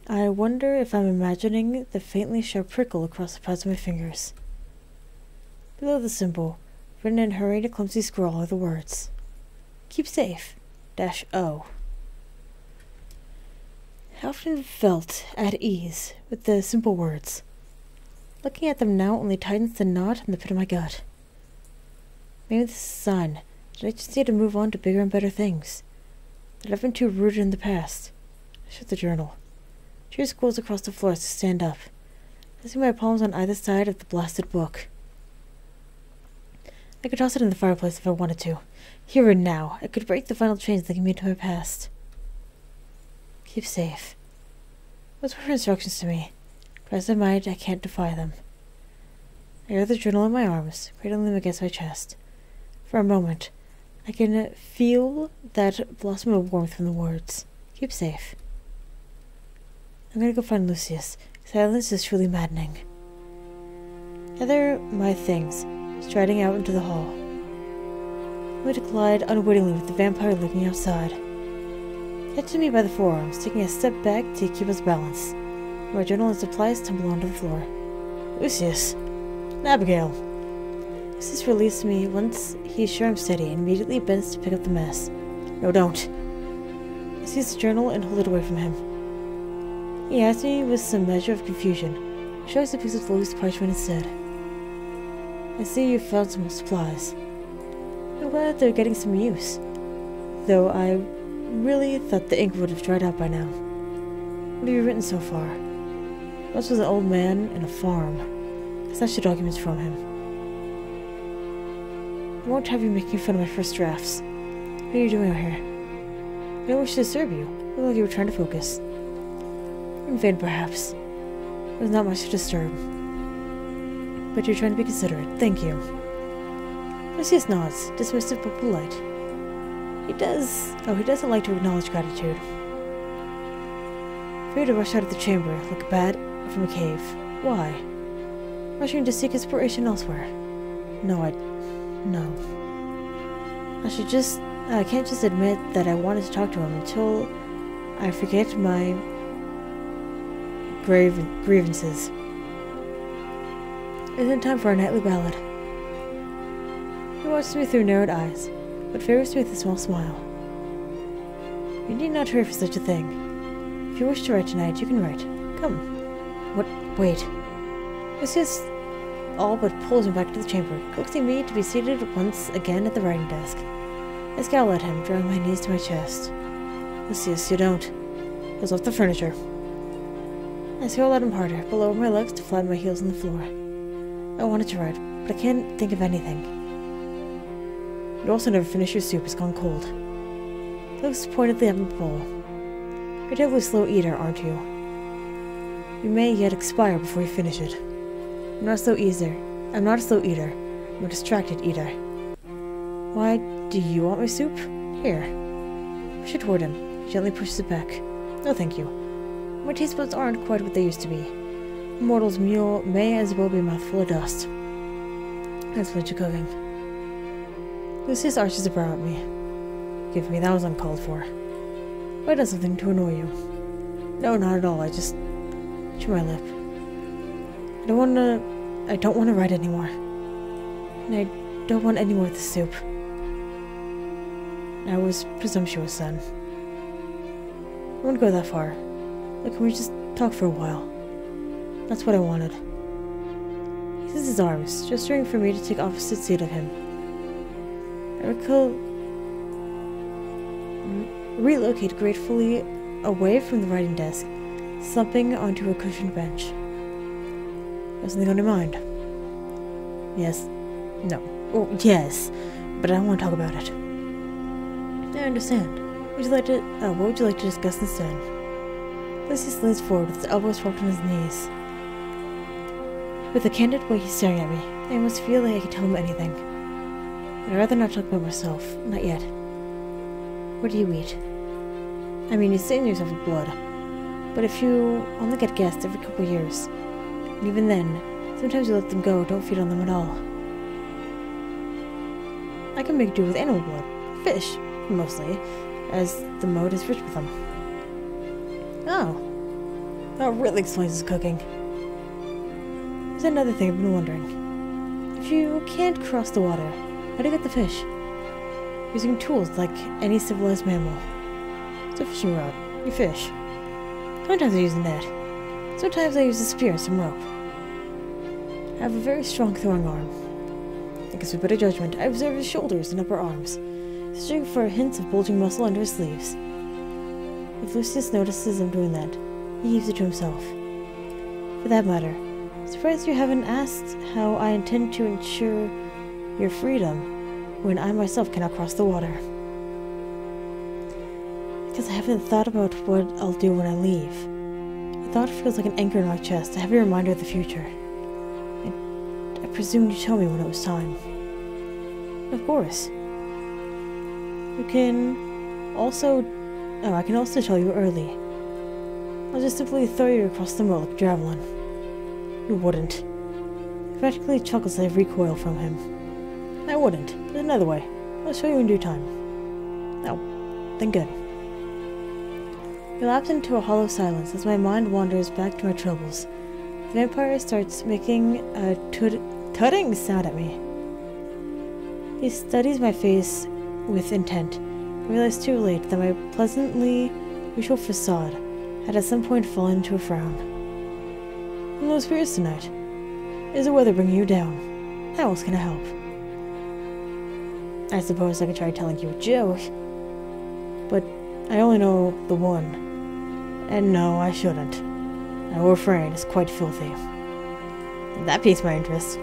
I wonder if I'm imagining the faintly sharp prickle across the pads of my fingers. Below the symbol, written in hurried, clumsy scrawl, are the words, "Keep safe, -O." I often felt at ease with the simple words. Looking at them now only tightens the knot in the pit of my gut. Maybe this is a sign that I just need to move on to bigger and better things, that I've been too rooted in the past. I shut the journal. Tears squirrels across the floor as I stand up. I see my palms on either side of the blasted book. I could toss it in the fireplace if I wanted to. Here and now, I could break the final chains linking me to my past. Keep safe. Those were her instructions to me. Try as I might, I can't defy them. I gather the journal in my arms, cradling them against my chest. For a moment, I can feel that blossom of warmth from the words. Keep safe. I'm gonna go find Lucius. Silence is truly maddening. Gather my things, striding out into the hall. I to collide unwittingly with the vampire lurking outside. Catching me by the forearms, taking a step back to keep us balanced. My journal and supplies tumble onto the floor. Lucius! Abigail! Lucius released me once he's sure I'm steady and immediately bends to pick up the mess. No, don't. I seize the journal and hold it away from him. He asked me with some measure of confusion. He shows a piece of loose parchment instead. I see you found some supplies. I'm glad they're getting some use, though I really thought the ink would have dried out by now. What have you written so far? Once was an old man and a farm. I snatched the documents from him. I won't have you making fun of my first drafts. What are you doing out here? I don't wish to disturb you. It looked like you were trying to focus. In vain, perhaps. There's not much to disturb. But you're trying to be considerate. Thank you. Lucius nods, dismissive but polite. He doesn't like to acknowledge gratitude. For you to rush out of the chamber like a bat from a cave. Why? Rushing to seek inspiration elsewhere. No. I can't just admit that I wanted to talk to him until I forget my grievances. Isn't it time for our nightly ballad? He watches me through narrowed eyes, but favors me with a small smile. You need not hurry for such a thing. If you wish to write tonight, you can write. Come. What? Wait. Lucius all but pulls me back to the chamber, coaxing me to be seated once again at the writing desk. I scowl at him, drawing my knees to my chest. Lucius, you don't. Heels off the furniture. I scowl at him harder, but lower my legs to flatten my heels on the floor. I wanted to write, but I can't think of anything. You also never finish your soup, it's gone cold. He looks pointedly at my bowl. You're a terribly slow eater, aren't you? You may yet expire before you finish it. I'm not a slow eater. I'm a distracted eater. Why do you want my soup? Here. Push it toward him. He gently pushes it back. No, thank you. My taste buds aren't quite what they used to be. A mortal's meal may as well be a mouthful of dust. That's what you're cooking. Lucius arches a brow at me. Give me, that was uncalled for. Have I done something to annoy you? No, not at all. I just chew my lip. I don't want to write anymore. And I don't want any more of the soup. I was presumptuous then. I wouldn't go that far. But can we just talk for a while? That's what I wanted. He says his arms, gesturing for me to take opposite seat of him. I relocate gratefully away from the writing desk, slumping onto a cushioned bench. Have something on your mind? Yes. No. Oh, yes. But I don't want to talk about it. I understand. What would you like to discuss instead? Lucius leans forward with his elbows propped on his knees. With the candid way he's staring at me, I almost feel like I could tell him anything. But I'd rather not talk about myself. Not yet. What do you eat? I mean, you stain yourself with blood. But if you only get guests every couple years, and even then, sometimes you let them go, don't feed on them at all. I can make do with animal blood. Fish, mostly, as the mode is rich with them. Oh. That really explains his cooking. There's another thing I've been wondering. If you can't cross the water, how do you get the fish? Using tools like any civilized mammal. It's a fishing rod. You fish. Sometimes I use a net. Sometimes I use a spear and some rope. I have a very strong throwing arm. Against my better judgment, I observe his shoulders and upper arms, searching for hints of bulging muscle under his sleeves. If Lucius notices I'm doing that, He keeps it to himself. For that matter, surprised you haven't asked how I intend to ensure your freedom when I myself cannot cross the water. Because I haven't thought about what I'll do when I leave. The thought feels like an anchor in my chest, a heavy reminder of the future. I presumed you'd tell me when it was time. Of course. You can also... Oh, I can also tell you early. I'll just simply throw you across the moat like a javelin. You wouldn't. He practically chuckles as I recoil from him. I wouldn't. There's another way. I'll show you in due time. Oh, then good. I lapse into a hollow silence as my mind wanders back to my troubles. The vampire starts making a tutting sound at me. He studies my face with intent. I realize too late that my pleasantly usual facade had at some point fallen into a frown. I'm low spirits tonight. Is the weather bringing you down? How else can I help? I suppose I could try telling you a joke, but I only know the one. And no, I shouldn't. My refrain is quite filthy. That piqued my interest.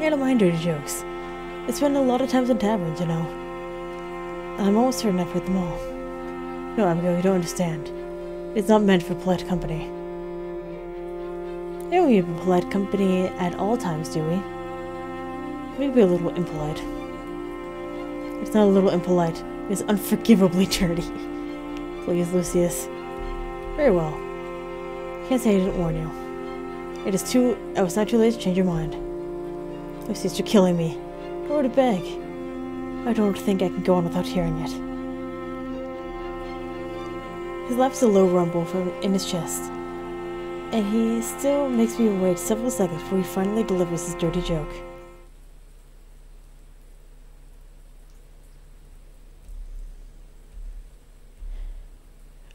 I don't mind dirty jokes. I spend a lot of times in taverns, you know. I'm almost certain I've heard them all. No, Abigail, you don't understand. It's not meant for polite company. We don't need polite company at all times, do we? Maybe a little impolite. It's not a little impolite. It's unforgivably dirty. Please, Lucius. Very well. Can't say I didn't warn you. It's not too late to change your mind. Lucius, you're killing me. Go to beg. I don't think I can go on without hearing it. His laugh is a low rumble from in his chest, and he still makes me wait several seconds before he finally delivers his dirty joke.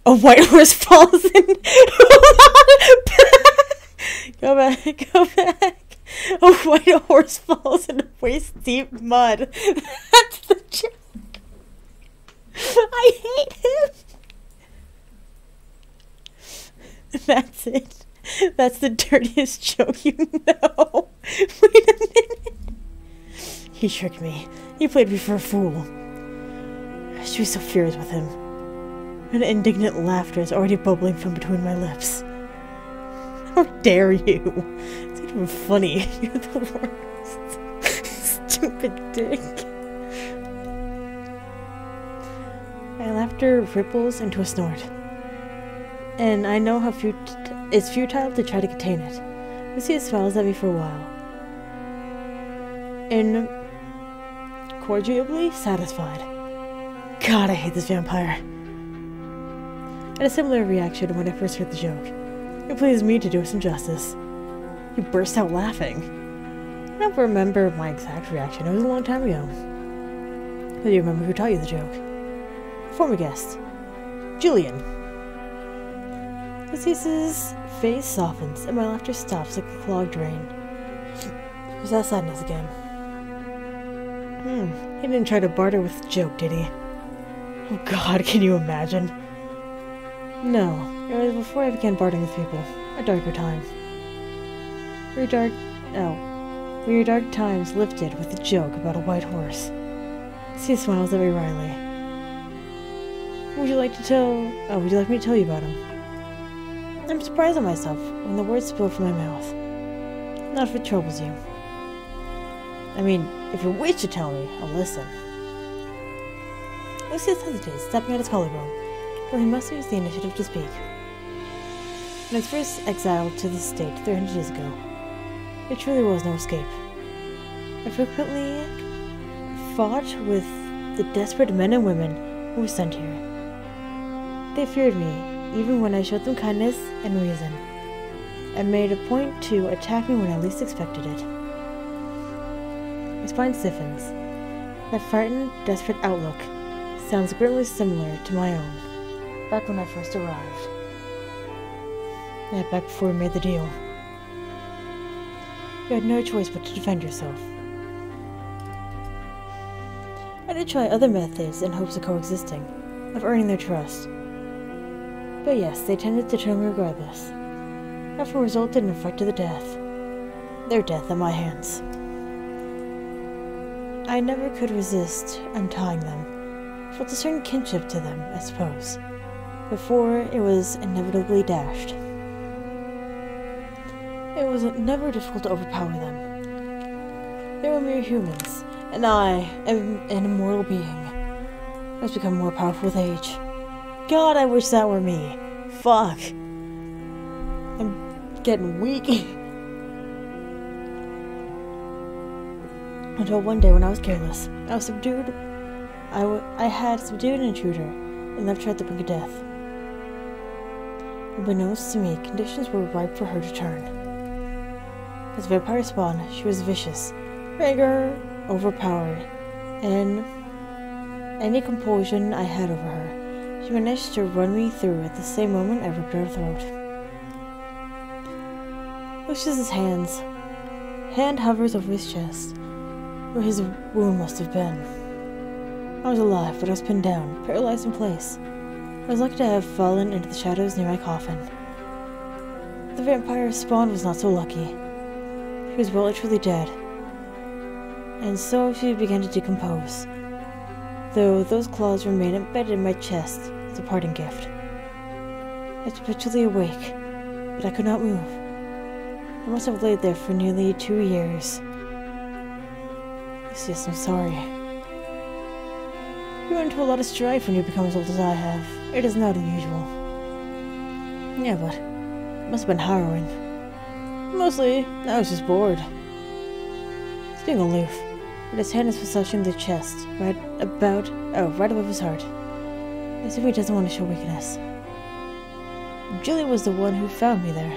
A white horse falls in. Go back, go back. A white horse falls in waist-deep mud. That's the joke. I hate him. That's it. That's the dirtiest joke you know. Wait a minute. He tricked me. He played me for a fool. I should be so furious with him. An indignant laughter is already bubbling from between my lips. How dare you? It's not even funny. You're the worst. Stupid dick. My laughter ripples into a snort. And I know how it's futile to try to contain it. Lucia smiles at me for a while. Incorrigibly satisfied. God, I hate this vampire. I had a similar reaction when I first heard the joke. It pleased me to do us some justice. He burst out laughing. I don't remember my exact reaction. It was a long time ago. But do you remember who taught you the joke? Former guest. Julian. Lucius's face softens, and my laughter stops like a clogged drain. Where's that sadness again? He didn't try to barter with the joke, did he? Oh God, can you imagine? No, it was before I began bartering with people. A darker time. Your dark times lifted with a joke about a white horse. He smiles at me wryly. Would you like me to tell you about him? I'm surprised at myself when the words spill from my mouth. Not if it troubles you. I mean, if you wish to tell me, I'll listen. Lucius hesitates, stepping at his collarbone, but he must use the initiative to speak. When I was first exiled to this state 300 years ago, there truly was no escape. I frequently fought with the desperate men and women who were sent here. They feared me, even when I showed them kindness and reason, and made a point to attack me when I least expected it. My spine stiffens. That frightened, desperate outlook sounds grimly similar to my own, back when I first arrived. Yeah, back before we made the deal. You had no choice but to defend yourself. I did try other methods in hopes of coexisting, of earning their trust. But yes, they tended to turn me regardless. Often resulted in a fight to the death. Their death at my hands. I never could resist untying them. Felt a certain kinship to them, I suppose, before it was inevitably dashed. It was never difficult to overpower them. They were mere humans, and I am an immortal being. I was becoming more powerful with age. God, I wish that were me. Fuck. I'm getting weak. Until one day when I was careless, I was subdued. I had subdued an intruder and left her at the brink of death. Unbeknownst to me, conditions were ripe for her to turn. As a vampire spawn, she was vicious, eager, overpowered, and any compulsion I had over her, she managed to run me through at the same moment I ripped her throat. Pushes his hands. Hand hovers over his chest, where his wound must have been. I was alive, but I was pinned down, paralyzed in place. I was lucky to have fallen into the shadows near my coffin. The vampire spawn was not so lucky. She was well and truly dead, and so she began to decompose, though those claws remained embedded in my chest as a parting gift. I was perpetually awake, but I could not move. I must have laid there for nearly 2 years. Yes, I'm sorry. You went into a lot of strife when you become as old as I have. It is not unusual. Yeah, but it must have been harrowing. Mostly, I was just bored. He's being aloof, but his hand is massaging the chest, right above his heart, as if he doesn't want to show weakness. Julie was the one who found me there.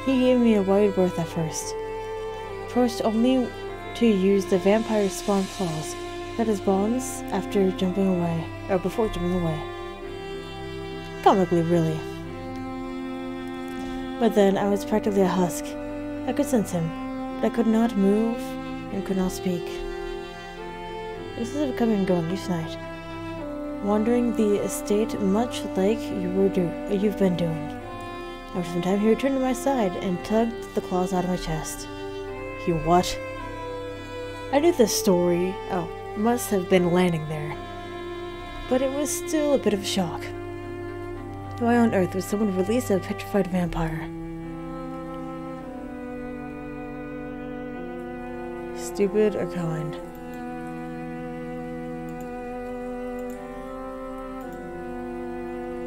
He gave me a wide berth at first. First only to use the vampire spawn claws that his bonds before jumping away. Comically, really. But then I was practically a husk. I could sense him, but I could not move and could not speak. This is coming and going each night, wandering the estate much like you've been doing. After some time, he returned to my side and tugged the claws out of my chest. He what? I knew this story must have been landing there, but it was still a bit of a shock. Why on earth would someone release a petrified vampire? Stupid or kind?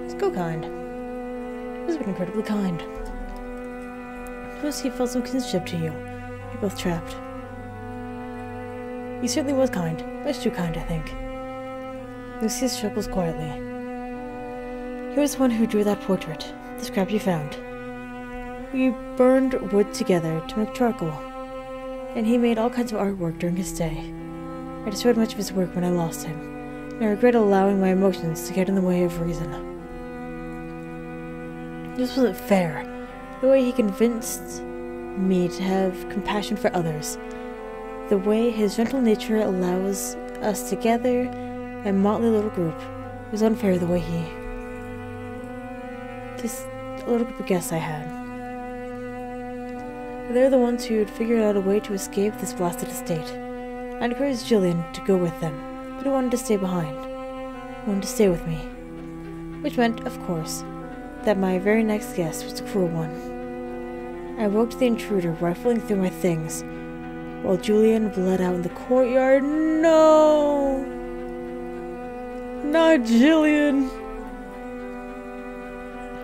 Let's go kind. He was incredibly kind. Suppose he felt some kinship to you. You're both trapped. He certainly was kind. Much too kind, I think. Lucius chuckles quietly. He was the one who drew that portrait, the scrap you found. We burned wood together to make charcoal, and he made all kinds of artwork during his stay. I destroyed much of his work when I lost him, and I regret allowing my emotions to get in the way of reason. This wasn't fair. The way he convinced me to have compassion for others, the way his gentle nature allows us together, a motley little group, was unfair the way this little group of guests I had. They're the ones who'd figured out a way to escape this blasted estate. I encouraged Jillian to go with them, but he wanted to stay behind. He wanted to stay with me. Which meant, of course, that my very next guest was the cruel one. I awoke the intruder rifling through my things, while Julian bled out in the courtyard. No! Not Jillian!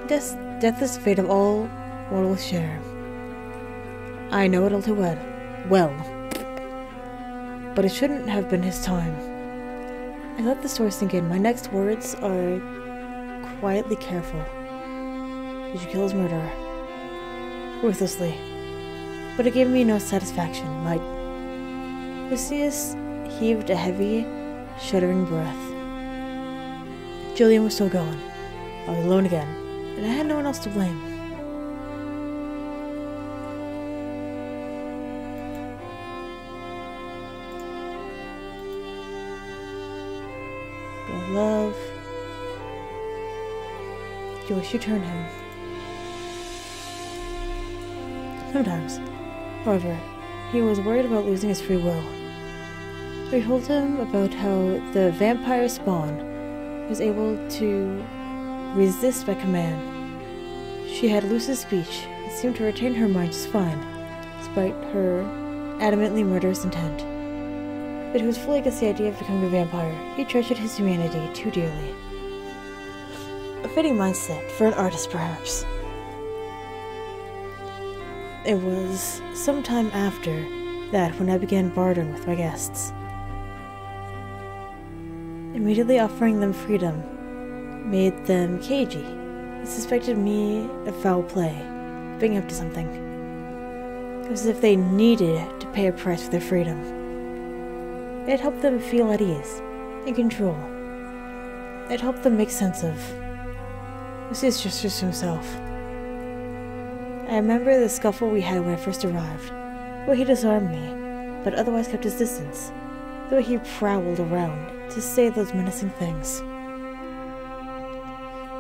Death is the fate of all mortals share. I know it all too well. But it shouldn't have been his time. I let the story sink in. My next words are quietly careful. Did you kill his murderer? Ruthlessly. But it gave me no satisfaction. Lucius heaved a heavy, shuddering breath. Julian was still gone. I was alone again, and I had no one else to blame. Love, Do you wish you turn him? Sometimes. However, he was worried about losing his free will. We told him about how the vampire spawn was able to resist by command. She had lucid speech and seemed to retain her mind just fine, despite her adamantly murderous intent. But he was fully against the idea of becoming a vampire. He treasured his humanity too dearly. A fitting mindset for an artist, perhaps. It was some time after that when I began bartering with my guests. Immediately offering them freedom made them cagey. They suspected me of foul play, being up to something. It was as if they needed to pay a price for their freedom. It helped them feel at ease, in control. It helped them make sense of Lucius just himself. I remember the scuffle we had when I first arrived. The way he disarmed me, but otherwise kept his distance. The way he prowled around to say those menacing things.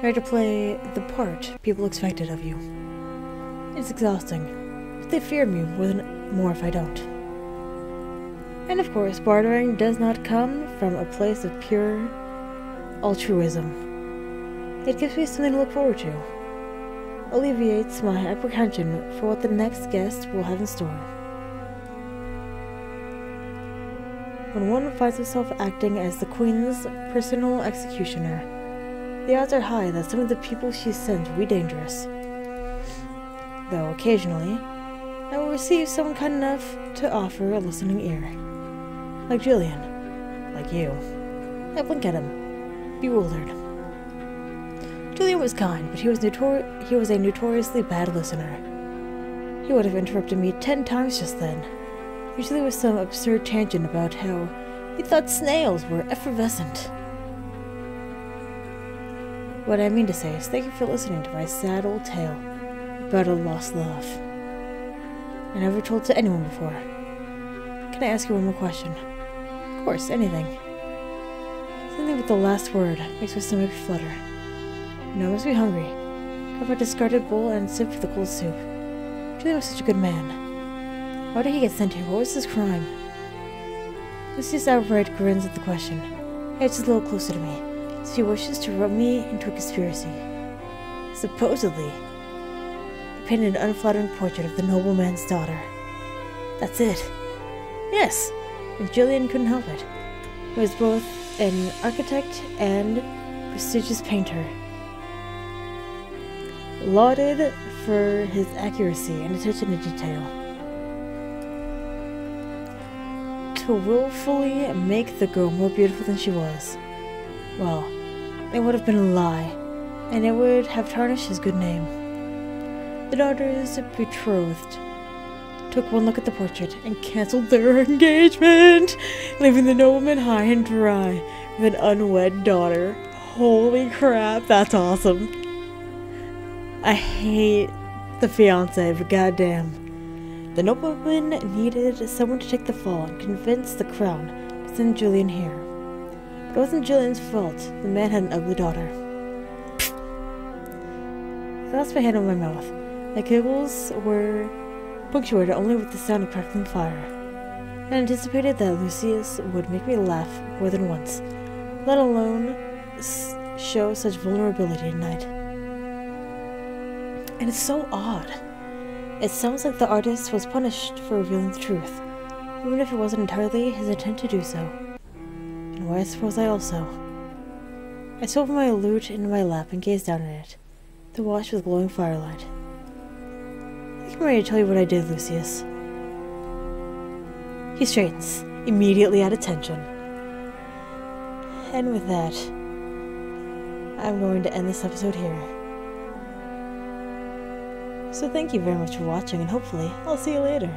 You had to play the part people expected of you. It's exhausting, but they fear me more if I don't. And of course, bartering does not come from a place of pure altruism. It gives me something to look forward to. Alleviates my apprehension for what the next guest will have in store. When one finds himself acting as the Queen's personal executioner, the odds are high that some of the people she sends will be dangerous. Though occasionally, I will receive someone kind enough to offer a listening ear. Like Julian. Like you. I blink at him, bewildered. Julian was kind, but he was a notoriously bad listener. He would have interrupted me 10 times just then, usually with some absurd tangent about how he thought snails were effervescent. What I mean to say is thank you for listening to my sad old tale about a lost love. I never told to anyone before. Can I ask you one more question? Of course, anything. Something with the last word makes my stomach flutter. I must be hungry. Grab a discarded bowl and sip the cold soup. Julian was such a good man. Why did he get sent here? What was his crime? Lucius outright grins at the question. He edges a little closer to me, as if he wishes to rub me into a conspiracy. Supposedly, he painted an unflattering portrait of the nobleman's daughter. That's it. Yes, and Julian couldn't help it. He was both an architect and prestigious painter. Lauded for his accuracy and attention to detail. To willfully make the girl more beautiful than she was, well, it would have been a lie, and it would have tarnished his good name. The daughter's betrothed took one look at the portrait and cancelled their engagement, leaving the nobleman high and dry with an unwed daughter. Holy crap, that's awesome. I hate the fiancé, but goddamn. The nobleman needed someone to take the fall and convince the crown to send Julian here. But it wasn't Julian's fault. The man had an ugly daughter. I lost my hand on my mouth. My giggles were punctuated only with the sound of crackling fire. I anticipated that Lucius would make me laugh more than once, let alone show such vulnerability at night. And it's so odd. It sounds like the artist was punished for revealing the truth, even if it wasn't entirely his intent to do so. And why I suppose I also. I swept my lute into my lap and gazed down at it, the wash with glowing firelight. I think I'm ready to tell you what I did, Lucius. He straightens, immediately at attention. And with that, I'm going to end this episode here. So thank you very much for watching, and hopefully I'll see you later.